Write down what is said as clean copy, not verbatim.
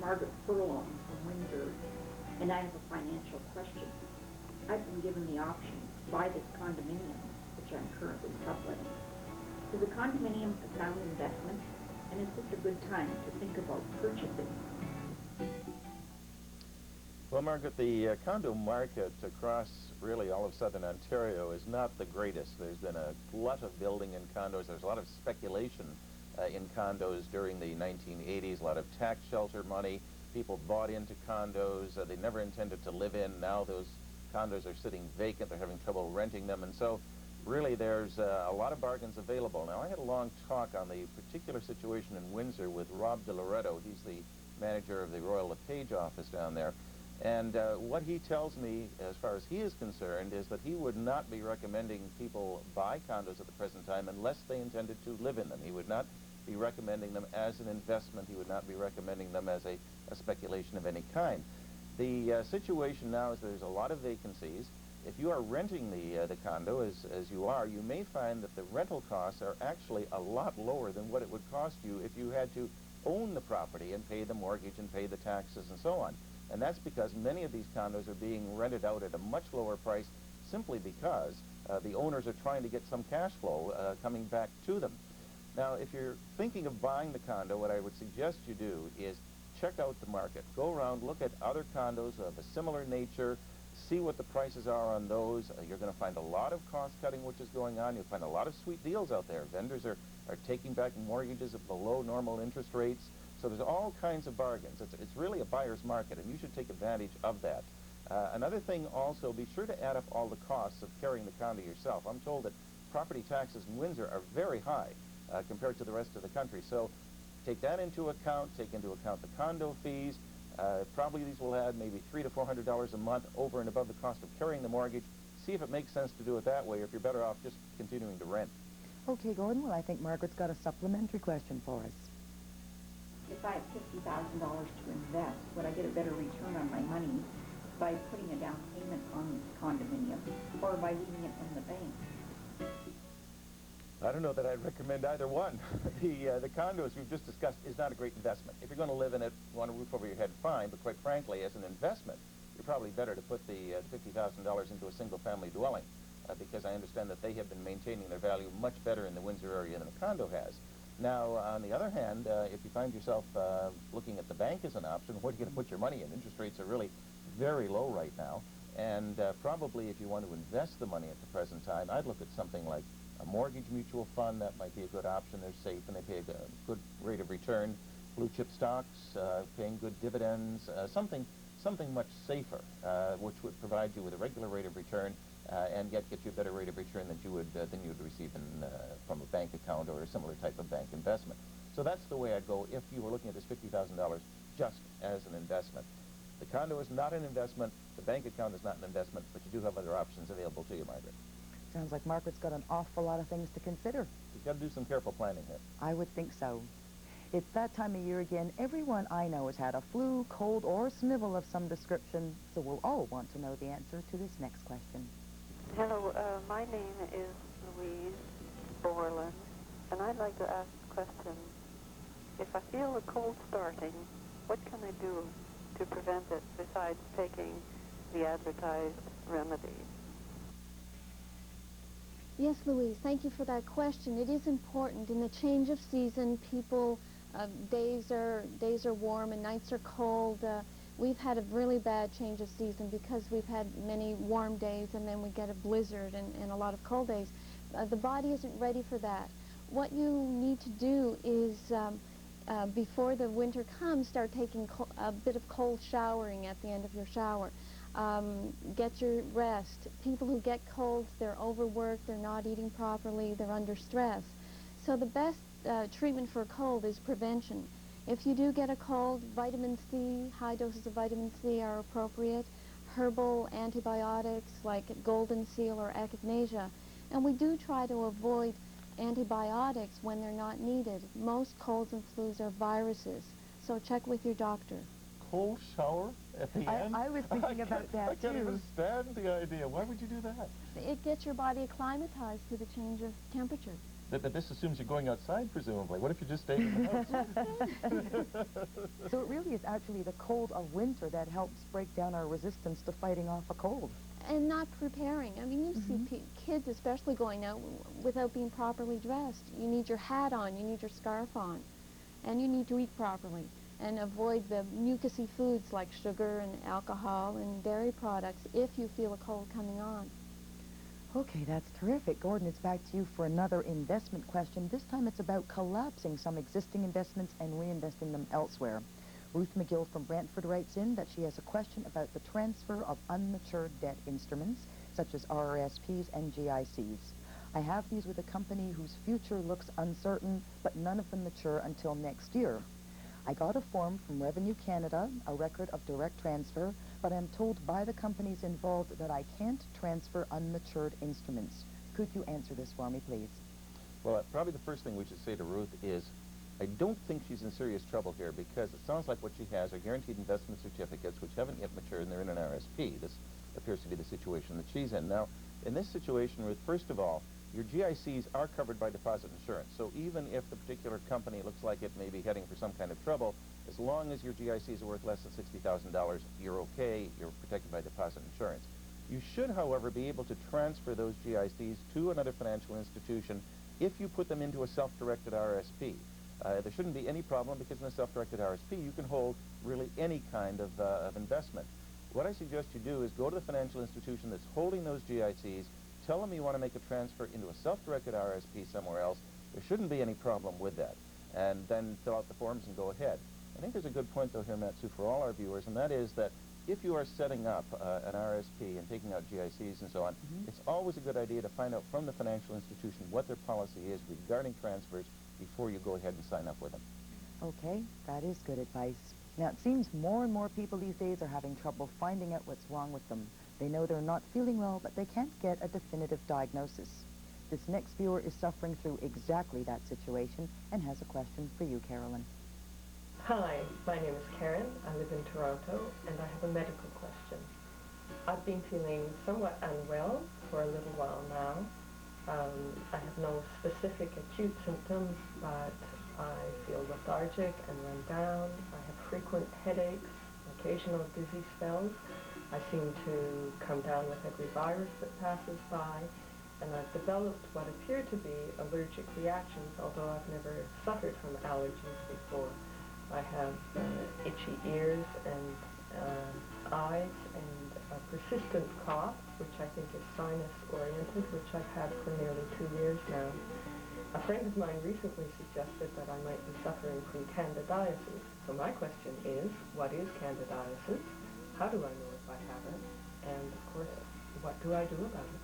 Margaret Furlong from Windsor, and I have a financial question. I've been given the option to buy this condominium, which I'm currently subletting. Is a condominium a sound investment, and is this a good time to think about purchasing? Well, Margaret, the condo market across really all of southern Ontario is not the greatest. There's been a glut of building in condos. There's a lot of speculation in condos during the 1980s, a lot of tax shelter money. People bought into condos they never intended to live in. Now those condos are sitting vacant. They're having trouble renting them. And so really there's a lot of bargains available. Now, I had a long talk on the particular situation in Windsor with Rob DeLoretto. He's the manager of the Royal LePage office down there. And what he tells me, as far as he is concerned, is that he would not be recommending people buy condos at the present time unless they intended to live in them. He would not be recommending them as an investment. He would not be recommending them as a speculation of any kind. The situation now is there's a lot of vacancies. If you are renting the condo, as you are, you may find that the rental costs are actually a lot lower than what it would cost you if you had to own the property and pay the mortgage and pay the taxes and so on. And that's because many of these condos are being rented out at a much lower price simply because the owners are trying to get some cash flow coming back to them. Now, if you're thinking of buying the condo, what I would suggest you do is check out the market. Go around, look at other condos of a similar nature, see what the prices are on those. You're going to find a lot of cost-cutting which is going on. You'll find a lot of sweet deals out there. Vendors are taking back mortgages at below normal interest rates. So there's all kinds of bargains. It's really a buyer's market, and you should take advantage of that. Another thing also, be sure to add up all the costs of carrying the condo yourself. I'm told that property taxes in Windsor are very high compared to the rest of the country. So take that into account. Take into account the condo fees. Probably these will add maybe $300 to $400 a month over and above the cost of carrying the mortgage. See if it makes sense to do it that way, or if you're better off just continuing to rent. Okay, Gordon, well, I think Margaret's got a supplementary question for us. If I have $50,000 to invest, would I get a better return on my money by putting a down payment on this condominium or by leaving it in the bank? I don't know that I'd recommend either one. The condo, as we've just discussed, is not a great investment. If you're going to live in it, want a roof over your head, fine, but quite frankly, as an investment, you're probably better to put the $50,000 into a single-family dwelling because I understand that they have been maintaining their value much better in the Windsor area than a condo has. Now, on the other hand, if you find yourself looking at the bank as an option, where are you going to put your money in? Interest rates are really very low right now, and probably if you want to invest the money at the present time, I'd look at something like a mortgage mutual fund. That might be a good option. They're safe and they pay a good rate of return. Blue chip stocks, paying good dividends, something much safer, which would provide you with a regular rate of return and yet get you a better rate of return than you would receive from a bank account or a similar type of bank investment. So that's the way I'd go if you were looking at this $50,000 just as an investment. The condo is not an investment. The bank account is not an investment, but you do have other options available to you, Margaret. Sounds like Margaret's got an awful lot of things to consider. You've got to do some careful planning here. I would think so. It's that time of year again. Everyone I know has had a flu, cold, or snivel of some description, so we'll all want to know the answer to this next question. Hello, my name is Louise Borland, and I'd like to ask the question, if I feel a cold starting, what can I do to prevent it besides taking the advertised remedies? Yes, Louise, thank you for that question. It is important. In the change of season, people, days are warm and nights are cold. We've had a really bad change of season because we've had many warm days and then we get a blizzard and a lot of cold days. The body isn't ready for that. What you need to do is, before the winter comes, start taking a bit of cold showering at the end of your shower. Get your rest. People who get colds, they're overworked, they're not eating properly, they're under stress. So the best treatment for a cold is prevention. If you do get a cold, vitamin C, high doses of vitamin C are appropriate. Herbal antibiotics like golden seal or echinacea. And we do try to avoid antibiotics when they're not needed. Most colds and flus are viruses, so check with your doctor. Cold shower at the end? I was thinking about that, I can't even stand the idea. Why would you do that? It gets your body acclimatized to the change of temperature. But this assumes you're going outside, presumably. What if you just stayed in the house? So it really is actually the cold of winter that helps break down our resistance to fighting off a cold. And not preparing. I mean, you see kids especially going out without being properly dressed. You need your hat on, you need your scarf on, and you need to eat properly. And avoid the mucousy foods like sugar and alcohol and dairy products if you feel a cold coming on. Okay, that's terrific. Gordon, it's back to you for another investment question. This time it's about collapsing some existing investments and reinvesting them elsewhere. Ruth McGill from Brantford writes in that she has a question about the transfer of unmatured debt instruments, such as RRSPs and GICs. I have these with a company whose future looks uncertain, but none of them mature until next year. I got a form from Revenue Canada, a record of direct transfer, but I'm told by the companies involved that I can't transfer unmatured instruments. Could you answer this for me, please? Well, probably the first thing we should say to Ruth is I don't think she's in serious trouble here, because it sounds like what she has are guaranteed investment certificates which haven't yet matured and they're in an RSP. This appears to be the situation that she's in. Now, in this situation, Ruth, first of all, your GICs are covered by deposit insurance. So even if the particular company looks like it may be heading for some kind of trouble, as long as your GICs are worth less than $60,000, you're okay, you're protected by deposit insurance. You should, however, be able to transfer those GICs to another financial institution if you put them into a self-directed RSP. There shouldn't be any problem, because in a self-directed RSP you can hold really any kind of investment. What I suggest you do is go to the financial institution that's holding those GICs, tell them you want to make a transfer into a self-directed RSP somewhere else. There shouldn't be any problem with that. And then fill out the forms and go ahead. I think there's a good point, though, here, Matsu, for all our viewers, and that is that if you are setting up an RSP and taking out GICs and so on, it's always a good idea to find out from the financial institution what their policy is regarding transfers before you go ahead and sign up with them. Okay, that is good advice. Now, it seems more and more people these days are having trouble finding out what's wrong with them. They know they're not feeling well, but they can't get a definitive diagnosis. This next viewer is suffering through exactly that situation and has a question for you, Carolyn. Hi, my name is Karen. I live in Toronto, and I have a medical question. I've been feeling somewhat unwell for a little while now. I have no specific acute symptoms, but I feel lethargic and run down. I have frequent headaches, occasional dizzy spells. I seem to come down with every virus that passes by, and I've developed what appear to be allergic reactions, although I've never suffered from allergies before. I have itchy ears and eyes and a persistent cough, which I think is sinus-oriented, which I've had for nearly 2 years now. A friend of mine recently suggested that I might be suffering from candidiasis. So my question is, what is candidiasis? How do I know if I have it? And, of course, what do I do about it?